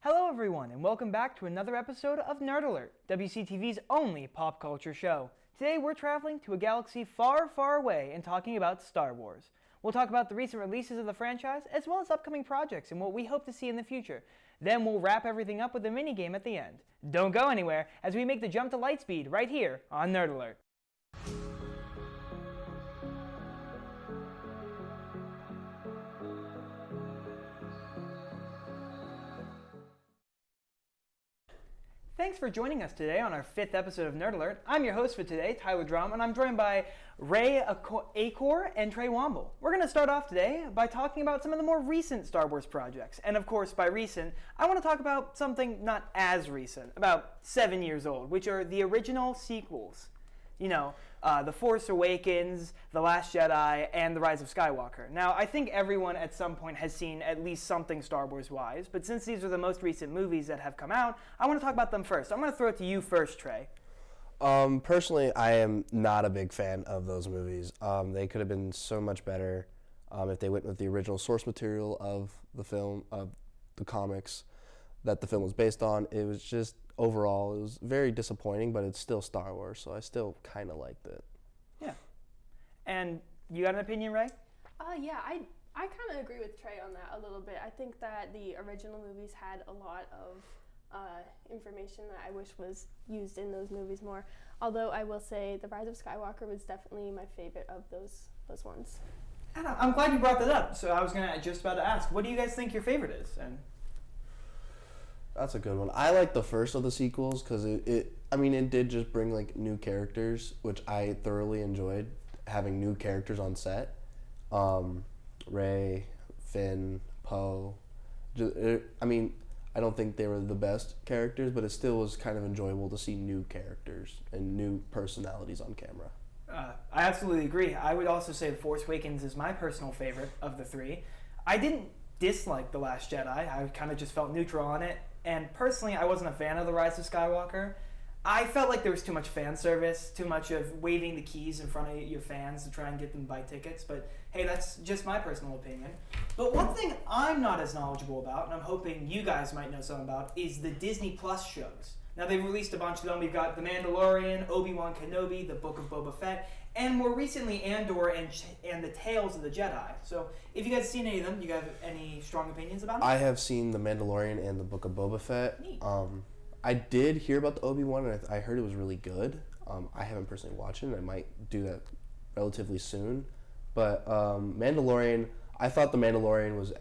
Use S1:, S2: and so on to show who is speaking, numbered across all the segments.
S1: Hello everyone, and welcome back to another episode of Nerd Alert, WCTV's only pop culture show. Today we're traveling to a galaxy far, far away and talking about Star Wars. We'll talk about the recent releases of the franchise, as well as upcoming projects and what we hope to see in the future. Then we'll wrap everything up with a minigame at the end. Don't go anywhere as we make the jump to Lightspeed right here on Nerd Alert. Thanks for joining us today on our 5th episode of Nerd Alert. I'm your host for today, Tyler Drum, and I'm joined by Ray Acor and Trey Womble. We're going to start off today by talking about some of the more recent Star Wars projects. And of course, by recent, I want to talk about something not as recent, about 7 years old, which are the original sequels. The Force Awakens, The Last Jedi, and The Rise of Skywalker. Now, I think everyone at some point has seen at least something Star Wars-wise, but since these are the most recent movies that have come out, I want to talk about them first. I'm going to throw it to you first, Trey.
S2: Personally, I am not a big fan of those movies. They could have been so much better if they went with the original source material of the film, of the comics that the film was based on. It was just, overall, it was very disappointing, but it's still Star Wars, so I still kind of liked it.
S1: Yeah. And you got an opinion, Ray?
S3: I kind of agree with Trey on that a little bit. I think that the original movies had a lot of information that I wish was used in those movies more. Although I will say The Rise of Skywalker was definitely my favorite of those ones.
S1: And I'm glad you brought that up. So I was just about to ask, what do you guys think your favorite is? And
S2: that's a good one. I like the first of the sequels because it did just bring like new characters, which I thoroughly enjoyed, having new characters on set. Rey, Finn, Poe. I don't think they were the best characters, but it still was kind of enjoyable to see new characters and new personalities on camera.
S1: I absolutely agree. I would also say The Force Awakens is my personal favorite of the three. I didn't dislike The Last Jedi. I kind of just felt neutral on it. And personally, I wasn't a fan of The Rise of Skywalker. I felt like there was too much fan service, too much of waving the keys in front of your fans to try and get them to buy tickets. But hey, that's just my personal opinion. But one thing I'm not as knowledgeable about, and I'm hoping you guys might know something about, is the Disney Plus shows. Now, they've released a bunch of them. We've got The Mandalorian, Obi-Wan Kenobi, The Book of Boba Fett, and more recently, Andor and The Tales of the Jedi. So, if you guys have seen any of them, do you guys have any strong opinions about them?
S2: I have seen The Mandalorian and The Book of Boba Fett.
S1: Neat.
S2: I did hear about the Obi-Wan, and I heard it was really good. I haven't personally watched it, and I might do that relatively soon. But Mandalorian, I thought The Mandalorian was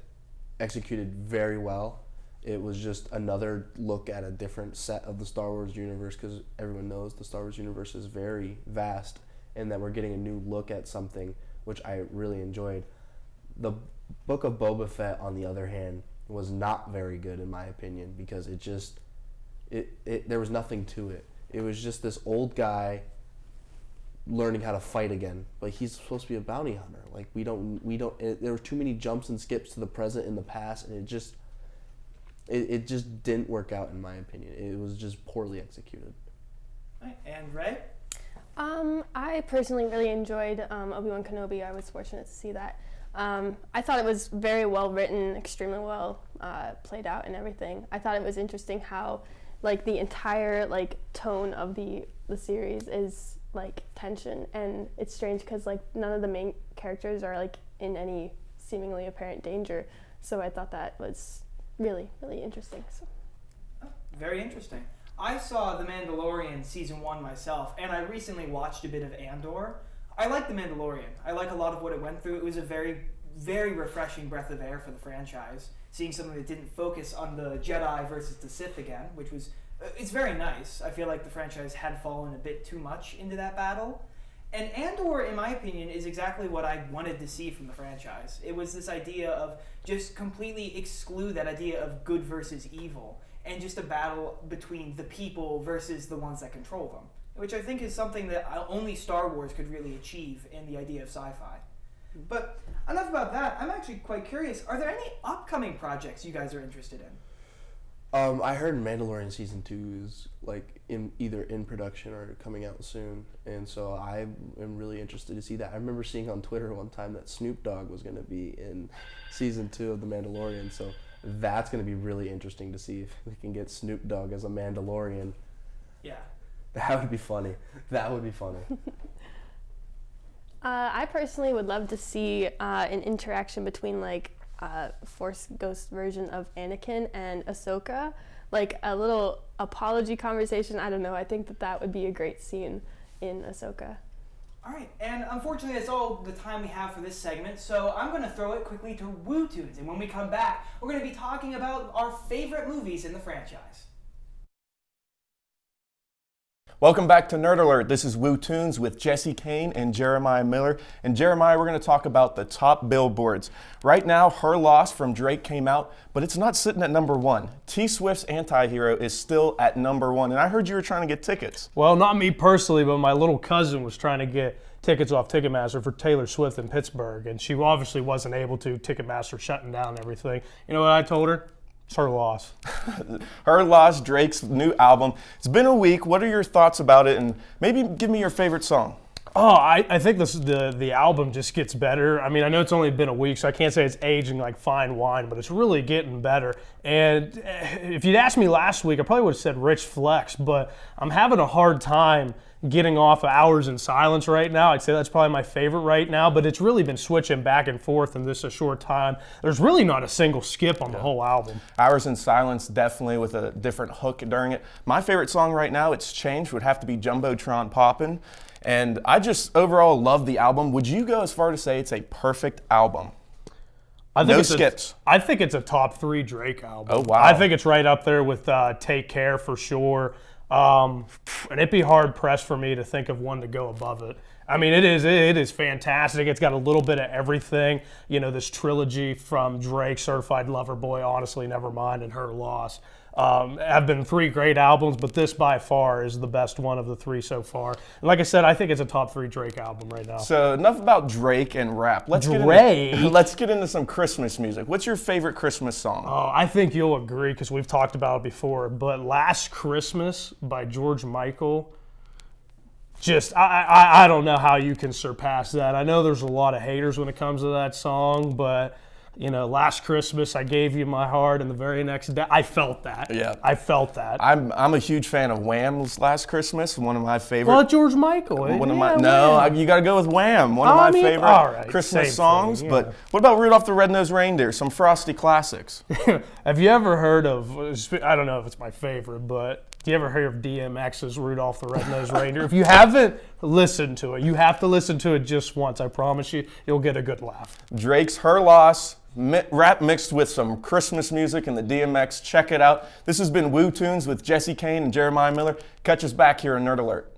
S2: executed very well. It was just another look at a different set of the Star Wars universe, because everyone knows the Star Wars universe is very vast, and that we're getting a new look at something, which I really enjoyed. The Book of Boba Fett, on the other hand, was not very good in my opinion, because there was nothing to it. It was just this old guy learning how to fight again, but he's supposed to be a bounty hunter. Like there were too many jumps and skips to the present and the past, and it just didn't work out in my opinion. It was just poorly executed.
S1: Right. And Ray?
S3: I personally really enjoyed Obi-Wan Kenobi. I was fortunate to see that. I thought it was very well written, extremely well played out and everything. I thought it was interesting how the entire tone of the series is tension, and it's strange because none of the main characters are in any seemingly apparent danger. So I thought that was really, really interesting. So.
S1: Oh, very interesting. I saw The Mandalorian Season 1 myself, and I recently watched a bit of Andor. I like The Mandalorian. I like a lot of what it went through. It was a very, very refreshing breath of air for the franchise, seeing something that didn't focus on the Jedi versus the Sith again, which was, it's very nice. I feel like the franchise had fallen a bit too much into that battle. And Andor, in my opinion, is exactly what I wanted to see from the franchise. It was this idea of just completely exclude that idea of good versus evil, and just a battle between the people versus the ones that control them, which I think is something that only Star Wars could really achieve in the idea of sci-fi. But enough about that. I'm actually quite curious. Are there any upcoming projects you guys are interested in?
S2: I heard Mandalorian Season 2 is either in production or coming out soon, and so I am really interested to see that. I remember seeing on Twitter one time that Snoop Dogg was going to be in Season 2 of The Mandalorian, so That's going to be really interesting to see if we can get Snoop Dogg as a Mandalorian.
S1: Yeah.
S2: That would be funny. That would be funny.
S3: I personally would love to see an interaction between Force Ghost version of Anakin and Ahsoka, like a little apology conversation. I don't know. I think that would be a great scene in Ahsoka.
S1: All right, and unfortunately that's all the time we have for this segment, so I'm going to throw it quickly to Woo Tunes, and when we come back, we're going to be talking about our favorite movies in the franchise.
S4: Welcome back to Nerd Alert. This is Woo Tunes with Jesse Kane and Jeremiah Miller. And Jeremiah, we're going to talk about the top billboards. Right now, Her Loss from Drake came out, but it's not sitting at number 1. T Swift's Anti-Hero is still at number 1. And I heard you were trying to get tickets.
S5: Well, not me personally, but my little cousin was trying to get tickets off Ticketmaster for Taylor Swift in Pittsburgh. And she obviously wasn't able to. Ticketmaster shutting down everything. You know what I told her? It's Her Loss.
S4: Her Loss, Drake's new album. It's been a week. What are your thoughts about it? And maybe give me your favorite song.
S5: Oh, I think the album just gets better. I mean, I know it's only been a week, so I can't say it's aging like fine wine, but it's really getting better. And if you'd asked me last week, I probably would have said Rich Flex, but I'm having a hard time getting off of Hours in Silence right now. I'd say that's probably my favorite right now, but it's really been switching back and forth in this a short time. There's really not a single skip on the whole album.
S4: Hours in Silence, definitely with a different hook during it. My favorite song right now, it's changed, would have to be Jumbotron Poppin'. And I just overall love the album. Would you go as far to say it's a perfect album? No skips.
S5: I think it's a top 3 Drake album.
S4: Oh, wow.
S5: I think it's right up there with Take Care for sure. And it'd be hard pressed for me to think of one to go above it. I mean, it is fantastic. It's got a little bit of everything. You know, this trilogy from Drake, Certified Lover Boy, Honestly Nevermind, and Her Loss have been 3 great albums, but this by far is the best one of the 3 so far. And like I said, I think it's a top 3 Drake album right now.
S4: So enough about Drake and rap. Let's get into some Christmas music. What's your favorite Christmas song?
S5: Oh, I think you'll agree because we've talked about it before, but Last Christmas by George Michael. Just, I don't know how you can surpass that. I know there's a lot of haters when it comes to that song, but you know, Last Christmas, I gave you my heart, and the very next day, I felt that.
S4: Yeah.
S5: I felt that.
S4: I'm a huge fan of Wham's Last Christmas, one of my favorite.
S5: Well, George Michael.
S4: You got to go with Wham, one of my favorite Christmas songs.
S5: Thing, yeah.
S4: But what about Rudolph the Red-Nosed Reindeer, some frosty classics?
S5: Have you ever heard of, I don't know if it's my favorite, but do you ever hear of DMX's Rudolph the Red-Nosed Reindeer? If you haven't listened to it, you have to listen to it just once. I promise you, you'll get a good laugh.
S4: Drake's Her Loss, rap mixed with some Christmas music and the DMX. Check it out. This has been Woo Tunes with Jesse Kane and Jeremiah Miller. Catch us back here in Nerd Alert.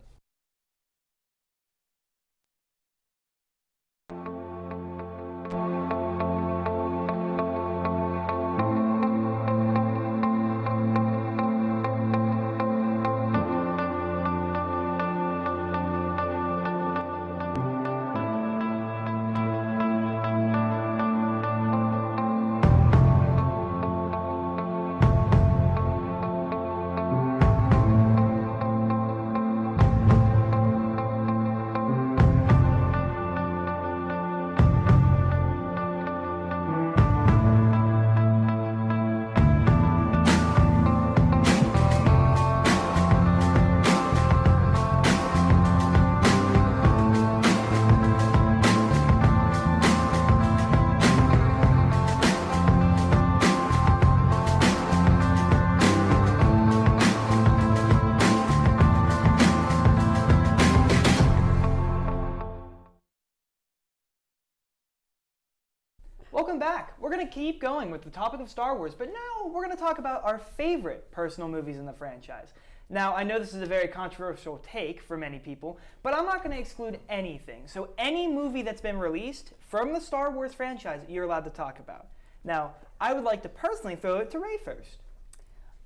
S1: Welcome back. We're going to keep going with the topic of Star Wars, but now we're going to talk about our favorite personal movies in the franchise. Now, I know this is a very controversial take for many people, but I'm not going to exclude anything. So any movie that's been released from the Star Wars franchise, you're allowed to talk about. Now, I would like to personally throw it to Ray first.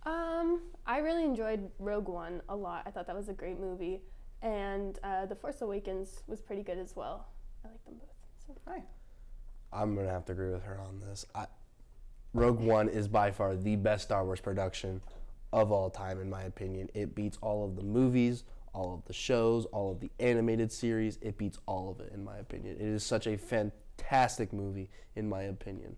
S3: I really enjoyed Rogue One a lot. I thought that was a great movie. And The Force Awakens was pretty good as well. I like them both. So.
S1: Hi.
S2: I'm going to have to agree with her on this. Rogue One is by far the best Star Wars production of all time, in my opinion. It beats all of the movies, all of the shows, all of the animated series. It beats all of it, in my opinion. It is such a fantastic movie, in my opinion.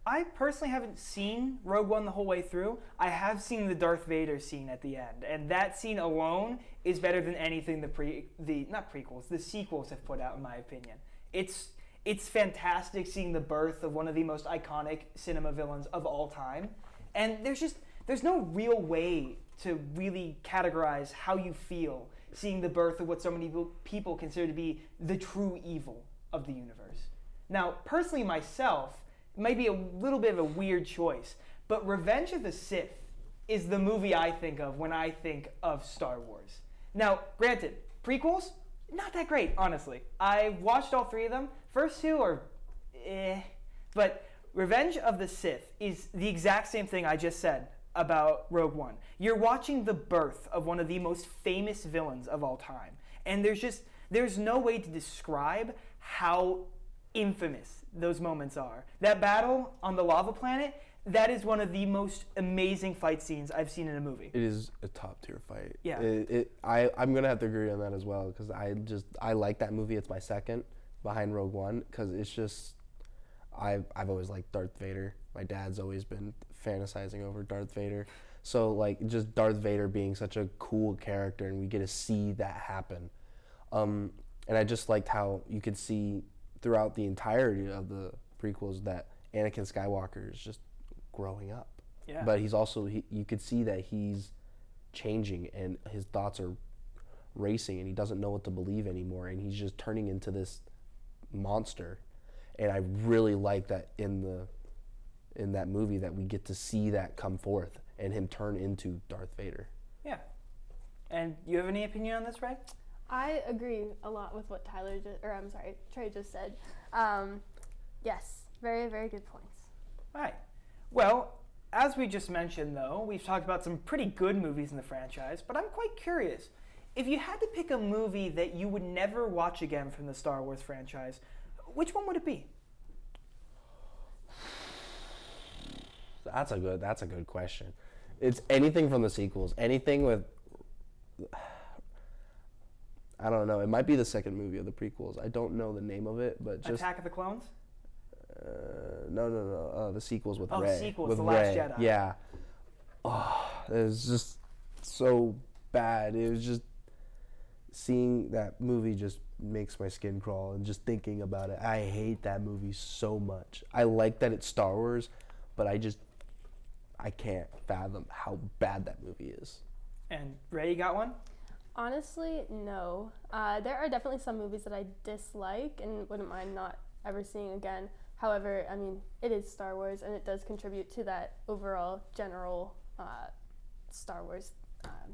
S1: I personally haven't seen Rogue One the whole way through. I have seen the Darth Vader scene at the end, and that scene alone is better than anything the sequels have put out, in my opinion. It's fantastic seeing the birth of one of the most iconic cinema villains of all time, and there's no real way to really categorize how you feel seeing the birth of what so many people consider to be the true evil of the universe. Now, personally myself, it might be a little bit of a weird choice, but Revenge of the Sith is the movie I think of when I think of Star Wars. Now, granted, prequels, not that great, honestly. I watched all three of them. First two are but Revenge of the Sith is the exact same thing I just said about Rogue One. You're watching the birth of one of the most famous villains of all time. And there's no way to describe how infamous those moments are. That battle on the lava planet, that is one of the most amazing fight scenes I've seen in a movie.
S2: It is a top tier fight.
S1: Yeah.
S2: I'm gonna have to agree on that as well because I like that movie. It's my second behind Rogue One because it's just I've always liked Darth Vader. My dad's always been fantasizing over Darth Vader. So like just Darth Vader being such a cool character and we get to see that happen. And I just liked how you could see throughout the entirety of the prequels that Anakin Skywalker is just growing up.
S1: Yeah.
S2: But he's also, you could see that he's changing and his thoughts are racing and he doesn't know what to believe anymore and he's just turning into this monster. And I really like that in that movie that we get to see that come forth and him turn into Darth Vader.
S1: Yeah. And you have any opinion on this, Ray?
S3: I agree a lot with what Trey just said. Yes, very, very good points.
S1: All right. Well, as we just mentioned, though, we've talked about some pretty good movies in the franchise, but I'm quite curious. If you had to pick a movie that you would never watch again from the Star Wars franchise, which one would it be?
S2: That's a good question. It's anything from the sequels. Anything with, I don't know. It might be the second movie of the prequels. I don't know the name of it, but just
S1: Attack of the Clones?
S2: No. The sequels with
S1: Oh,
S2: Rey.
S1: sequels,
S2: with
S1: The
S2: Rey.
S1: Last Jedi.
S2: Yeah. Oh, it was just so bad. It was just seeing that movie just makes my skin crawl, and just thinking about it, I hate that movie so much. I like that it's Star Wars, but I can't fathom how bad that movie is.
S1: And Ray, you got one?
S3: Honestly, no. There are definitely some movies that I dislike and wouldn't mind not ever seeing again. However, I mean, it is Star Wars, and it does contribute to that overall general Star Wars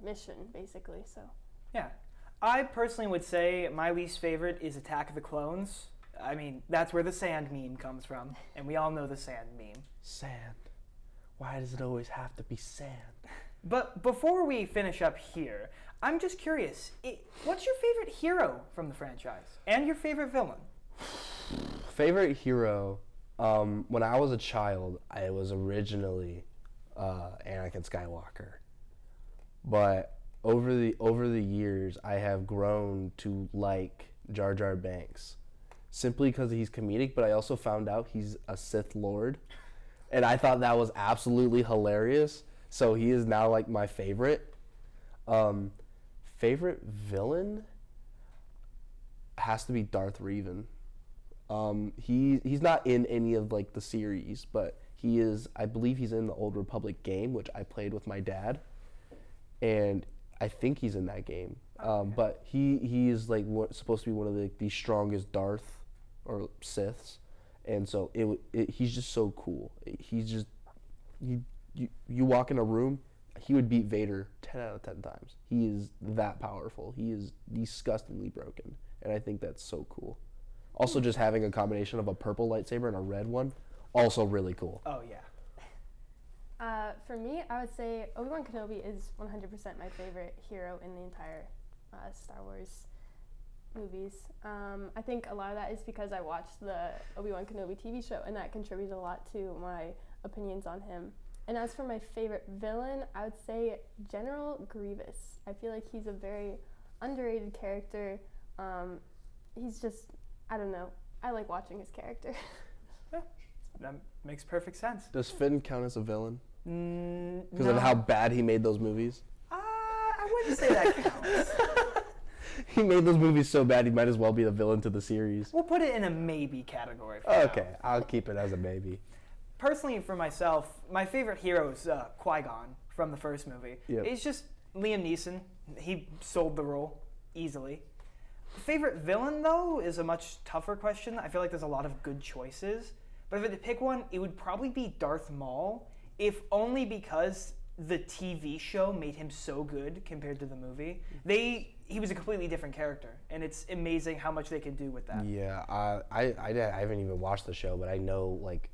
S3: mission, basically. So.
S1: Yeah. I personally would say my least favorite is Attack of the Clones. I mean, that's where the sand meme comes from, and we all know the sand meme.
S2: Sand. Why does it always have to be sand?
S1: But before we finish up here, I'm just curious, what's your favorite hero from the franchise? And your favorite villain?
S2: Favorite hero, when I was a child, I was originally Anakin Skywalker. But over the years, I have grown to like Jar Jar Binks. Simply because he's comedic, but I also found out he's a Sith Lord. And I thought that was absolutely hilarious. So he is now like my favorite. Favorite villain has to be Darth Revan. He's not in any of like the series, but he is. I believe he's in the Old Republic game, which I played with my dad, and I think he's in that game. But he is like supposed to be one of the strongest Darth or Siths, and so he's just so cool. He's just you walk in a room, he would beat Vader 10 out of 10 times. He is that powerful. He is disgustingly broken, and I think that's so cool. Also, just having a combination of a purple lightsaber and a red one, also really cool.
S1: Oh, yeah.
S3: For me, I would say Obi-Wan Kenobi is 100% my favorite hero in the entire Star Wars movies. I think a lot of that is because I watched the Obi-Wan Kenobi TV show, and that contributed a lot to my opinions on him. And as for my favorite villain, I would say General Grievous. I feel like he's a very underrated character. He's just, I don't know. I like watching his character.
S1: Yeah. That makes perfect sense.
S2: Does Finn count as a villain? Because
S1: No.
S2: of how bad he made those movies?
S1: I wouldn't say that counts.
S2: He made those movies so bad he might as well be the villain to the series.
S1: We'll put it in a maybe category for now.
S2: Okay, I'll keep it as a maybe.
S1: Personally, for myself, my favorite hero is Qui-Gon from the first movie.
S2: Yep.
S1: It's just Liam Neeson. He sold the role easily. Favorite villain, though, is a much tougher question. I feel like there's a lot of good choices. But if I had to pick one, it would probably be Darth Maul, if only because the TV show made him so good compared to the movie. He was a completely different character, and it's amazing how much they can do with that.
S2: Yeah, I haven't even watched the show, but I know like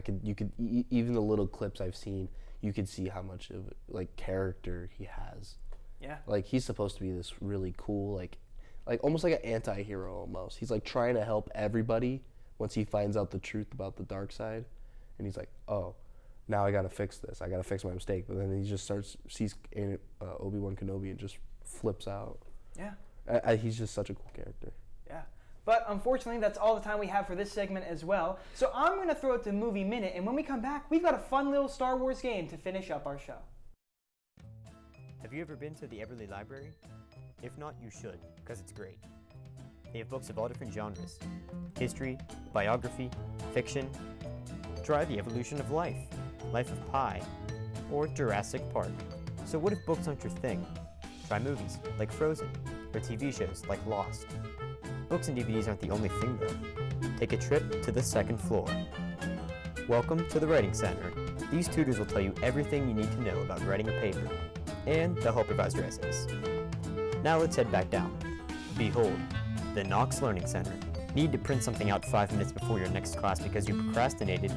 S2: even the little clips I've seen, you could see how much of like character he has.
S1: Yeah.
S2: Like he's supposed to be this really cool like almost like an anti-hero almost. He's like trying to help everybody once he finds out the truth about the dark side, and he's like, oh, now I gotta fix this. I gotta fix my mistake. But then he just sees Obi-Wan Kenobi and just flips out.
S1: Yeah.
S2: He's just such a cool character.
S1: Yeah. But unfortunately, that's all the time we have for this segment as well. So I'm going to throw it to Movie Minute, and when we come back, we've got a fun little Star Wars game to finish up our show.
S6: Have you ever been to the Everly Library? If not, you should, because it's great. They have books of all different genres: history, biography, fiction. Try The Evolution of Life, Life of Pi, or Jurassic Park. So what if books aren't your thing? Try movies, like Frozen, or TV shows, like Lost. Books and DVDs aren't the only thing, though. Take a trip to the second floor. Welcome to the Writing Center. These tutors will tell you everything you need to know about writing a paper, and they'll help revise your essays. Now let's head back down. Behold, the Knox Learning Center. Need to print something out 5 minutes before your next class because you procrastinated?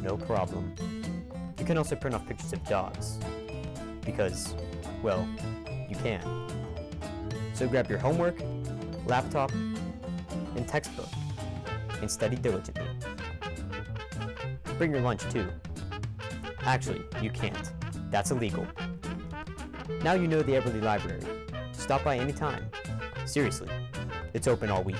S6: No problem. You can also print off pictures of dogs. Because, well, you can. So grab your homework, laptop, and textbook, and study diligently. Bring your lunch too. Actually, you can't. That's illegal. Now you know the Everly Library. Stop by anytime. Seriously, it's open all week.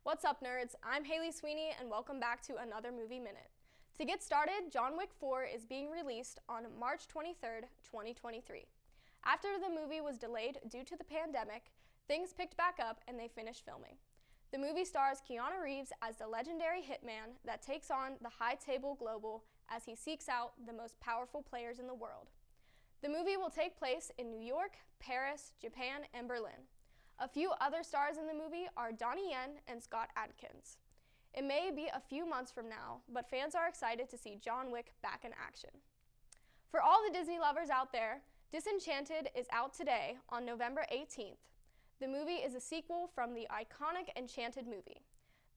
S7: What's up, nerds? I'm Haley Sweeney, and welcome back to another Movie Minute. To get started, John Wick 4 is being released on March 23rd, 2023. After the movie was delayed due to the pandemic, things picked back up and they finished filming. The movie stars Keanu Reeves as the legendary hitman that takes on the High Table Global as he seeks out the most powerful players in the world. The movie will take place in New York, Paris, Japan, and Berlin. A few other stars in the movie are Donnie Yen and Scott Adkins. It may be a few months from now, but fans are excited to see John Wick back in action. For all the Disney lovers out there, Disenchanted is out today on November 18th. The movie is a sequel from the iconic Enchanted movie.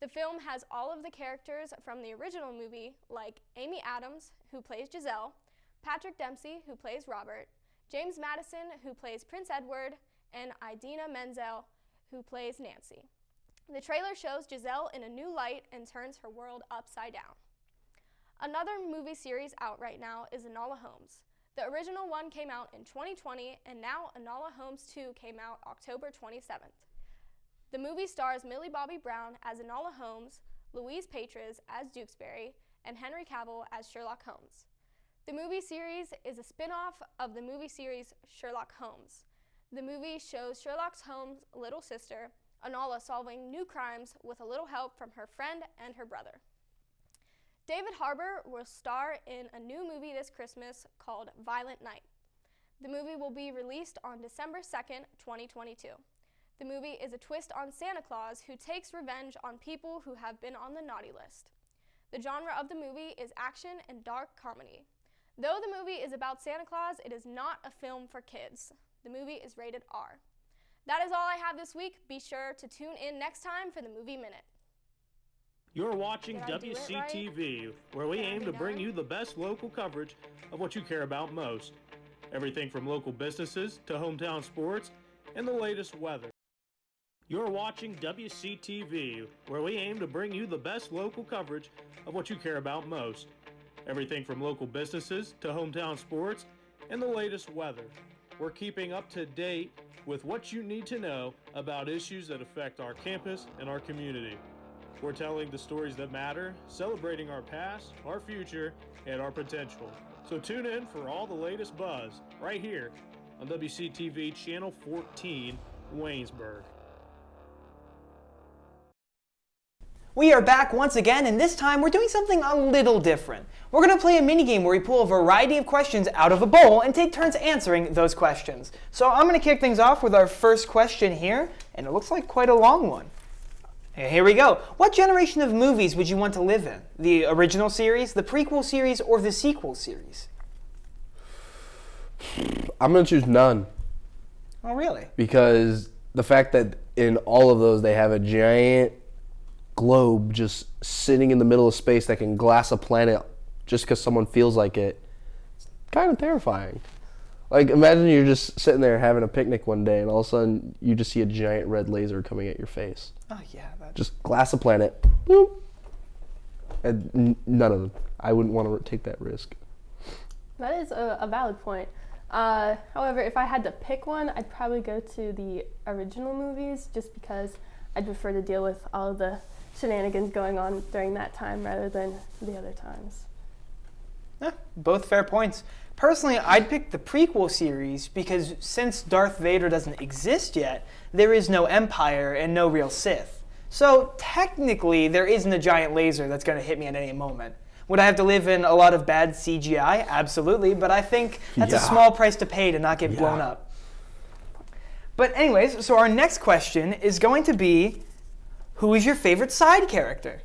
S7: The film has all of the characters from the original movie, like Amy Adams, who plays Giselle, Patrick Dempsey, who plays Robert, James Madison, who plays Prince Edward, and Idina Menzel, who plays Nancy. The trailer shows Giselle in a new light and turns her world upside down. Another movie series out right now is Enola Holmes. The original one came out in 2020, and now Enola Holmes 2 came out October 27th. The movie stars Millie Bobby Brown as Enola Holmes, Louise Patres as Dewsbury, and Henry Cavill as Sherlock Holmes. The movie series is a spin-off of the movie series Sherlock Holmes. The movie shows Sherlock Holmes' little sister, Enola, solving new crimes with a little help from her friend and her brother. David Harbour will star in a new movie this Christmas called Violent Night. The movie will be released on December 2nd, 2022. The movie is a twist on Santa Claus, who takes revenge on people who have been on the naughty list. The genre of the movie is action and dark comedy. Though the movie is about Santa Claus, it is not a film for kids. The movie is rated R. That is all I have this week. Be sure to tune in next time for the Movie Minute.
S8: You're watching
S7: Did I do it right?
S8: WCTV, where we
S7: Did I
S8: aim
S7: be
S8: to bring
S7: done?
S8: you the best local coverage of what you care about most. Everything from local businesses to hometown sports and the latest weather. You're watching WCTV, where we aim to bring you the best local coverage of what you care about most. Everything from local businesses to hometown sports and the latest weather. we're keeping up to date with what you need to know about issues that affect our campus and our community. We're telling the stories that matter, celebrating our past, our future, and our potential. So tune in for all the latest buzz right here on WCTV Channel 14, Waynesburg.
S1: We are back once again, and this time we're doing something a little different. We're going to play a minigame where we pull a variety of questions out of a bowl and take turns answering those questions. So I'm going to kick things off with our first question here, and it looks like quite a long one. Here we go. What generation of movies would you want to live in? The original series, the prequel series, or the sequel series?
S2: I'm going to choose none.
S1: Oh, really?
S2: Because the fact that in all of those they have a giant globe just sitting in the middle of space that can glass a planet just because someone feels like it, it's kind of terrifying. Like, imagine you're just sitting there having a picnic one day and all of a sudden you just see a giant red laser coming at your face.
S1: Oh, yeah.
S2: Just glass a planet. Boop. And none of them. I wouldn't want to take that risk.
S3: That is a valid point. However, if I had to pick one, I'd probably go to the original movies just because I'd prefer to deal with all of the shenanigans going on during that time rather than the other times.
S1: Yeah, both fair points. Personally, I'd pick the prequel series because since Darth Vader doesn't exist yet, there is no Empire and no real Sith. So technically, there isn't a giant laser that's going to hit me at any moment. Would I have to live in a lot of bad CGI? Absolutely, but I think that's a small price to pay to not get blown up. But anyways, so our next question is going to be, who is your favorite side character?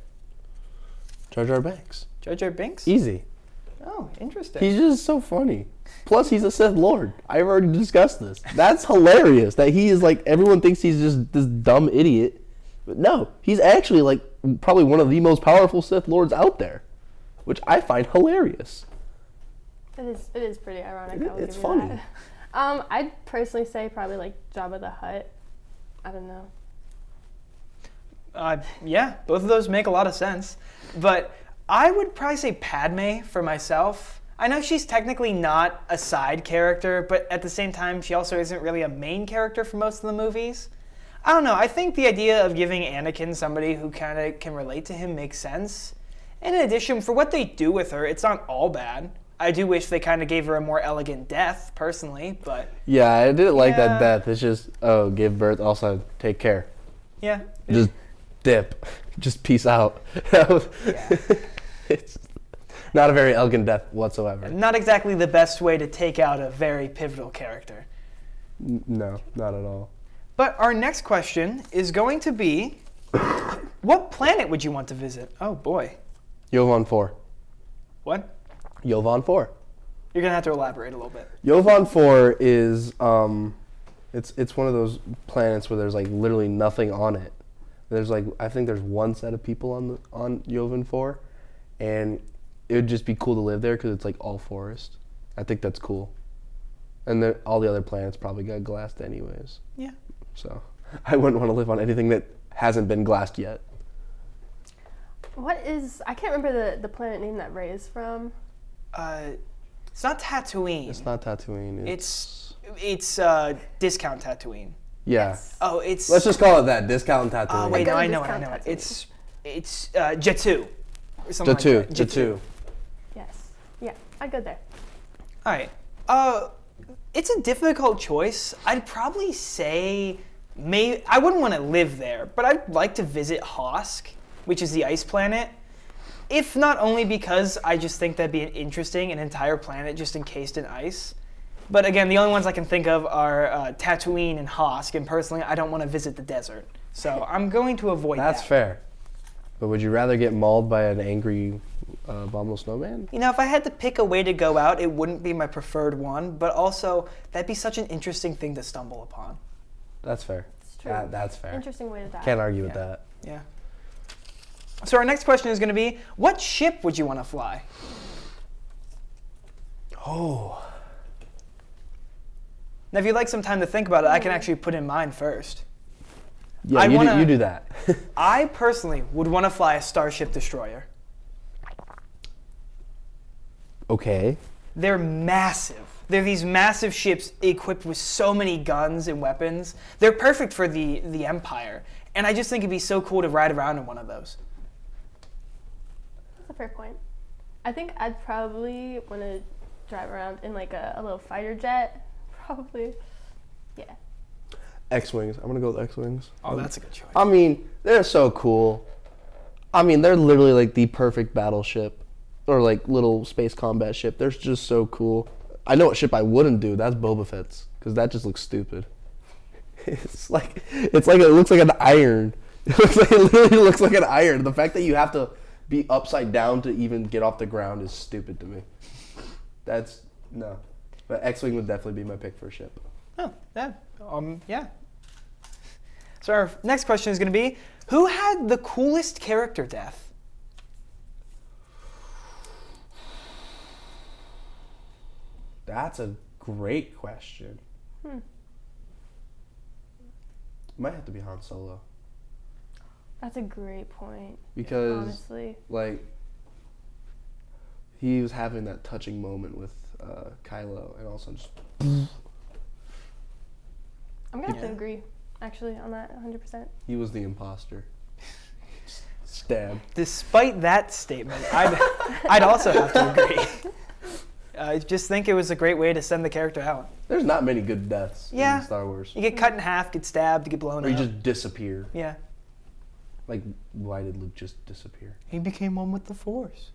S2: Jar Jar Binks.
S1: Jar Jar Binks?
S2: Easy.
S1: Oh, interesting.
S2: He's just so funny. Plus, he's a Sith Lord. I've already discussed this. That's hilarious that he is like, everyone thinks he's just this dumb idiot. But no, he's actually like probably one of the most powerful Sith Lords out there, which I find hilarious.
S3: It is pretty ironic.
S2: It's funny.
S3: I'd personally say probably like Jabba the Hutt. I don't know.
S1: Yeah, both of those make a lot of sense. But I would probably say Padme for myself. I know she's technically not a side character, but at the same time, she also isn't really a main character for most of the movies. I don't know. I think the idea of giving Anakin somebody who kind of can relate to him makes sense. And in addition, for what they do with her, it's not all bad. I do wish they kind of gave her a more elegant death, personally, but...
S2: Yeah, I didn't like that death. It's just, oh, give birth, also take care.
S1: Yeah.
S2: Just dip. Just peace out. It's not a very elegant death whatsoever.
S1: Not exactly the best way to take out a very pivotal character.
S2: No, not at all.
S1: But our next question is going to be, what planet would you want to visit? Oh, boy.
S2: Yovon 4.
S1: What?
S2: Yovon 4.
S1: You're going to have to elaborate a little bit.
S2: Yovon 4 is, it's one of those planets where there's like literally nothing on it. There's like, I think there's one set of people on Yovon 4, and it would just be cool to live there because it's like all forest. I think that's cool. And all the other planets probably got glassed anyways.
S1: Yeah.
S2: So I wouldn't want to live on anything that hasn't been glassed yet.
S3: I can't remember the planet name that Rey is from.
S1: It's not Tatooine.
S2: It's not Tatooine.
S1: It's Discount Tatooine.
S2: Yeah.
S1: Oh, it's...
S2: Let's just call it that, Discount Tatooine.
S1: Oh, wait, no, I know it. It's Jakku. Or something like that.
S2: Jakku.
S3: Yes. Yeah, I'd go there.
S1: All right. It's a difficult choice. I'd probably say I wouldn't want to live there, but I'd like to visit Hosk, which is the ice planet. If not only because I just think that'd be an entire planet just encased in ice. But again, the only ones I can think of are Tatooine and Hosk, and personally, I don't want to visit the desert. So I'm going to avoid that.
S2: That's fair. But would you rather get mauled by an angry abominable snowman?
S1: You know, if I had to pick a way to go out, it wouldn't be my preferred one, but also, that'd be such an interesting thing to stumble upon.
S2: That's fair.
S3: It's true.
S2: That's fair.
S3: Interesting way to die.
S2: Can't argue with that.
S1: Yeah. So our next question is going to be, what ship would you want to fly?
S2: Oh.
S1: Now, if you'd like some time to think about it, I can actually put in mine first.
S2: Yeah, you do that.
S1: I personally would want to fly a Starship Destroyer.
S2: Okay.
S1: They're massive. They're these massive ships equipped with so many guns and weapons. They're perfect for the Empire. And I just think it'd be so cool to ride around in one of those.
S3: That's a fair point. I think I'd probably want to drive around in like a little fighter jet. Probably. Yeah.
S2: X-Wings. I'm going to go with X-Wings.
S1: Oh, that's a good choice.
S2: I mean, they're so cool. I mean, they're literally like the perfect battleship or like little space combat ship. They're just so cool. I know what ship I wouldn't do. That's Boba Fett's because that just looks stupid. It looks like an iron. It literally looks like an iron. The fact that you have to be upside down to even get off the ground is stupid to me. That's no. But X-Wing would definitely be my pick for a ship.
S1: Oh, yeah. Yeah. So our next question is going to be, who had the coolest character death?
S2: That's a great question. Might have to be Han Solo.
S3: That's a great point.
S2: Because,
S3: honestly,
S2: like, he was having that touching moment with Kylo, and also just...
S3: I'm gonna have to agree, actually, on that 100%.
S2: He was the imposter. Stab.
S1: Despite that statement, I'd also have to agree. I just think it was a great way to send the character out.
S2: There's not many good deaths in Star Wars.
S1: You get cut in half, get stabbed, get blown
S2: Or you
S1: up.
S2: just disappear.
S1: Yeah.
S2: Like, why did Luke just disappear?
S1: He became one with the Force.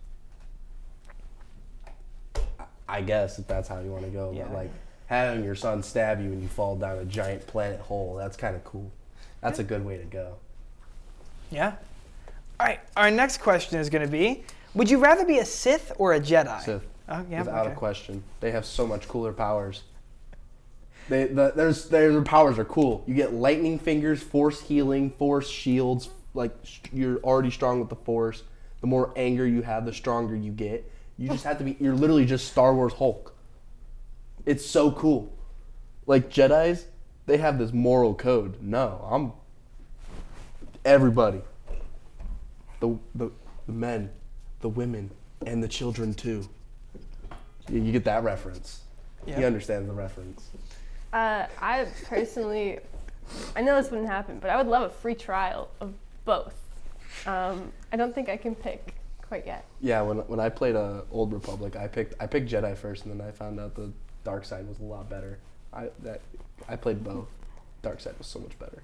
S2: I guess if that's how you want to go.
S1: Yeah.
S2: But, like, having your son stab you and you fall down a giant planet hole, that's kind of cool. That's a good way to go.
S1: Yeah. All right, our next question is going to be, would you rather be a Sith or a Jedi?
S2: Sith.
S1: Oh, yeah,
S2: Without
S1: okay.
S2: a question. They have so much cooler powers. Their powers are cool. You get lightning fingers, force healing, force shields. Like, you're already strong with the Force. The more anger you have, the stronger you get. You just have to be, you're literally just Star Wars Hulk. It's so cool. Like, Jedis, they have this moral code. No, I'm everybody. The men, the women, and the children too. You get that reference.
S1: Yeah.
S2: You understand the reference.
S3: I personally, I know this wouldn't happen, but I would love a free trial of both. I don't think I can pick quite yet.
S2: Yeah, when I played Old Republic, I picked Jedi first, and then I found out the dark side was a lot better. I played both. Dark side was so much better.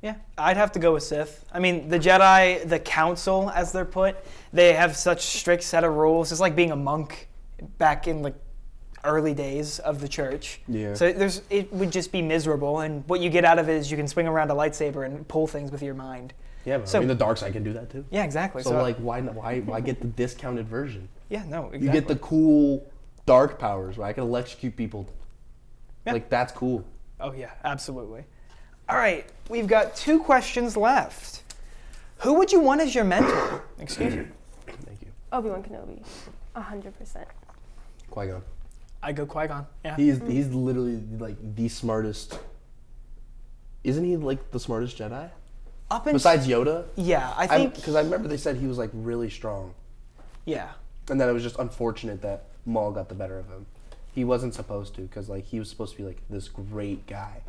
S1: Yeah, I'd have to go with Sith. I mean, the Jedi, the Council, as they're put, they have such strict set of rules. It's like being a monk back in the early days of the church.
S2: Yeah.
S1: So it would just be miserable, and what you get out of it is you can swing around a lightsaber and pull things with your mind.
S2: Yeah, but
S1: So-
S2: I mean the dark side can do that too.
S1: Yeah, exactly.
S2: So like, why get the discounted version?
S1: yeah, no, exactly.
S2: You get the cool dark powers where I can electrocute people.
S1: Yeah.
S2: Like, that's cool.
S1: Oh yeah, absolutely. All right, we've got 2 questions left. Who would you want as your mentor? Excuse me.
S2: Thank you.
S3: Obi-Wan Kenobi, 100%.
S2: Qui-Gon.
S1: I go Qui-Gon. Yeah.
S2: He's literally like the smartest. Isn't he like the smartest Jedi?
S1: Up until,
S2: Besides Yoda?
S1: yeah, I think.
S2: Because I remember they said he was like really strong.
S1: Yeah.
S2: And that it was just unfortunate that Maul got the better of him. He wasn't supposed to, because like he was supposed to be like this great guy.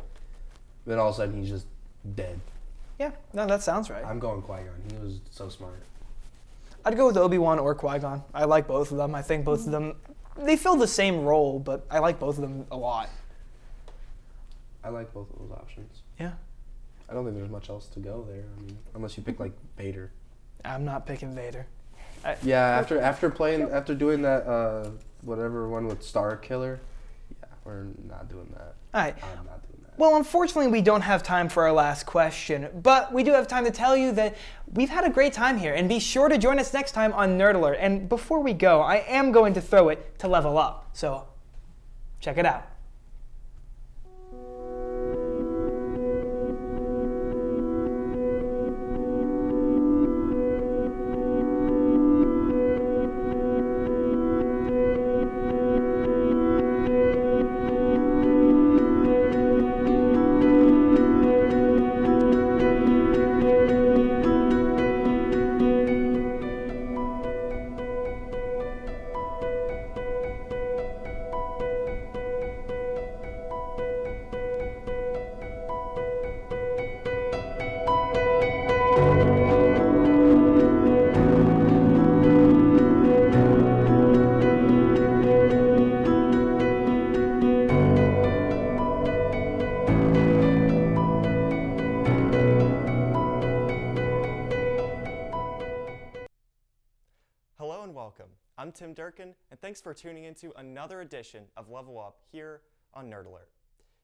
S2: Then all of a sudden he's just dead.
S1: Yeah. No, that sounds right.
S2: I'm going Qui-Gon. He was so smart.
S1: I'd go with Obi-Wan or Qui-Gon. I like both of them. I think both of them, they fill the same role, but I like both of them a lot.
S2: I like both of those options.
S1: Yeah.
S2: I don't think there's much else to go there. I mean, unless you pick like Vader.
S1: I'm not picking Vader.
S2: Yeah, after doing that whatever one with Star Killer, yeah, we're not doing that.
S1: All right.
S2: I'm not doing that.
S1: Well, unfortunately, we don't have time for our last question, but we do have time to tell you that we've had a great time here, and be sure to join us next time on Nerd Alert. And before we go, I am going to throw it to Level Up, so check it out.
S9: I'm Tim Durkin, and thanks for tuning into another edition of Level Up here on Nerd Alert.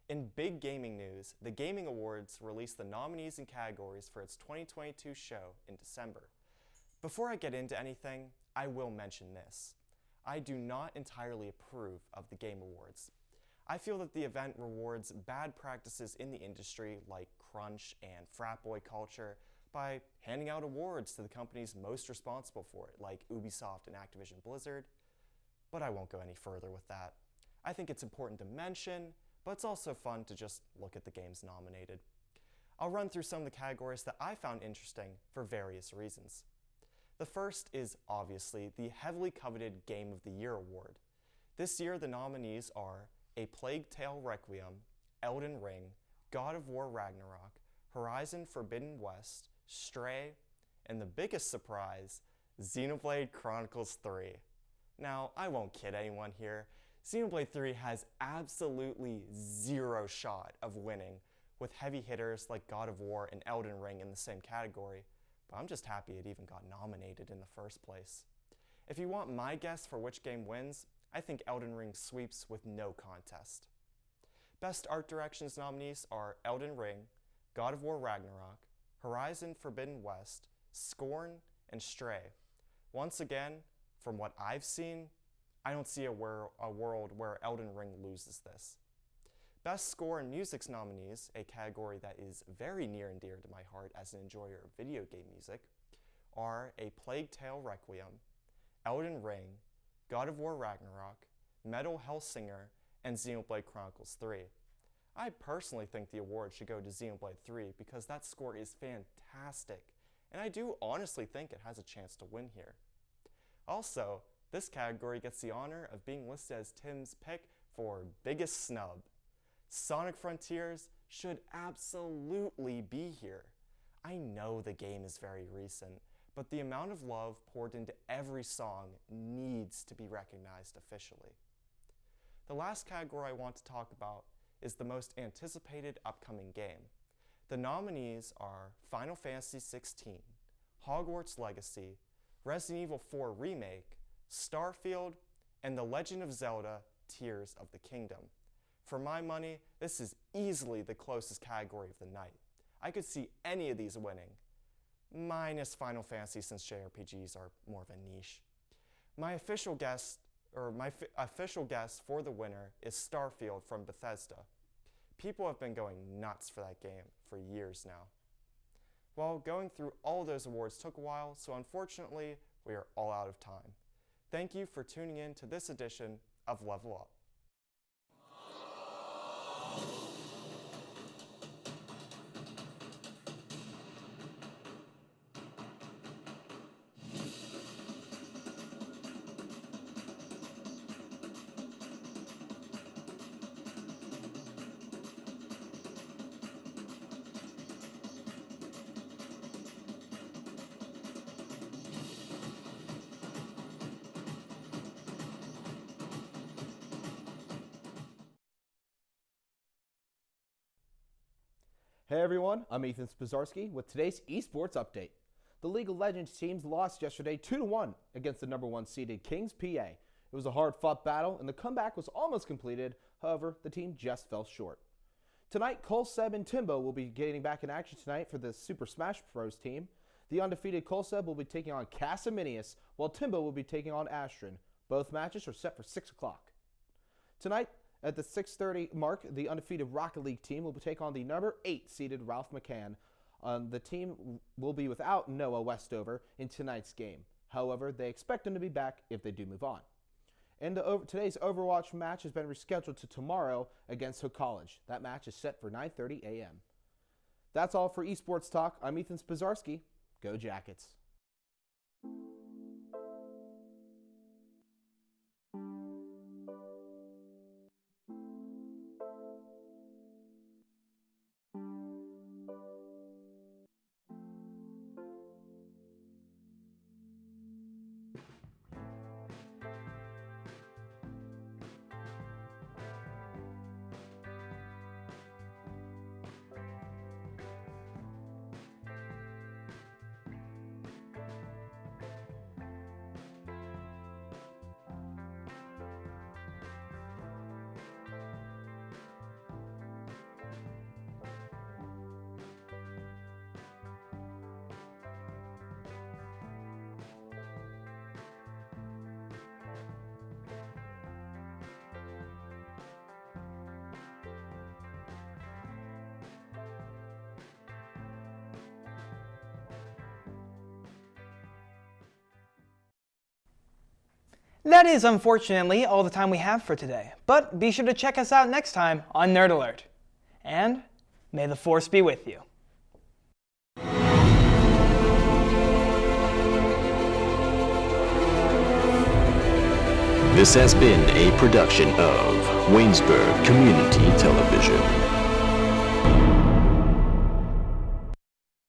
S9: In big gaming news, the Gaming Awards released the nominees and categories for its 2022 show in December. Before I get into anything, I will mention this. I do not entirely approve of the Game Awards. I feel that the event rewards bad practices in the industry like crunch and frat boy culture by handing out awards to the companies most responsible for it, like Ubisoft and Activision Blizzard. But I won't go any further with that. I think it's important to mention, but it's also fun to just look at the games nominated. I'll run through some of the categories that I found interesting for various reasons. The first is obviously the heavily coveted Game of the Year award. This year the nominees are A Plague Tale Requiem, Elden Ring, God of War Ragnarok, Horizon Forbidden West, Stray, and the biggest surprise, Xenoblade Chronicles 3. Now, I won't kid anyone here. Xenoblade 3 has absolutely zero shot of winning, with heavy hitters like God of War and Elden Ring in the same category, but I'm just happy it even got nominated in the first place. If you want my guess for which game wins, I think Elden Ring sweeps with no contest. Best Art Directions nominees are Elden Ring, God of War Ragnarok, Horizon Forbidden West, Scorn, and Stray. Once again, from what I've seen, I don't see a world where Elden Ring loses this. Best Score and Music's nominees, a category that is very near and dear to my heart as an enjoyer of video game music, are A Plague Tale Requiem, Elden Ring, God of War Ragnarok, Metal Hellsinger, and Xenoblade Chronicles 3. I personally think the award should go to Xenoblade 3 because that score is fantastic, and I do honestly think it has a chance to win here. Also, this category gets the honor of being listed as Tim's pick for biggest snub. Sonic Frontiers should absolutely be here. I know the game is very recent, but the amount of love poured into every song needs to be recognized officially. The last category I want to talk about is the most anticipated upcoming game. The nominees are Final Fantasy XVI, Hogwarts Legacy, Resident Evil 4 Remake, Starfield, and The Legend of Zelda: Tears of the Kingdom. For my money, this is easily the closest category of the night. I could see any of these winning, minus Final Fantasy since JRPGs are more of a niche. My official guess for the winner is Starfield from Bethesda. People have been going nuts for that game for years now. Well, going through all those awards took a while, so unfortunately, we are all out of time. Thank you for tuning in to this edition of Level Up.
S10: Hey everyone, I'm Ethan Spazarski with today's esports update. The League of Legends teams lost yesterday 2-1 against the number 1 seeded Kings PA. It was a hard-fought battle and the comeback was almost completed, however, the team just fell short. Tonight, Cole Seb and Timbo will be getting back in action tonight for the Super Smash Bros. Team. The undefeated Cole Seb will be taking on Casaminius, while Timbo will be taking on Astron. Both matches are set for 6 o'clock. Tonight, at the 6:30 mark, the undefeated Rocket League team will take on the number 8 seeded Ralph McCann. The team will be without Noah Westover in tonight's game. However, they expect him to be back if they do move on. And today's Overwatch match has been rescheduled to tomorrow against Hook College. That match is set for 9:30 a.m. That's all for Esports Talk. I'm Ethan Spazarski. Go Jackets.
S1: That is unfortunately all the time we have for today, but be sure to check us out next time on Nerd Alert. And may the Force be with you.
S11: This has been a production of Waynesburg Community Television.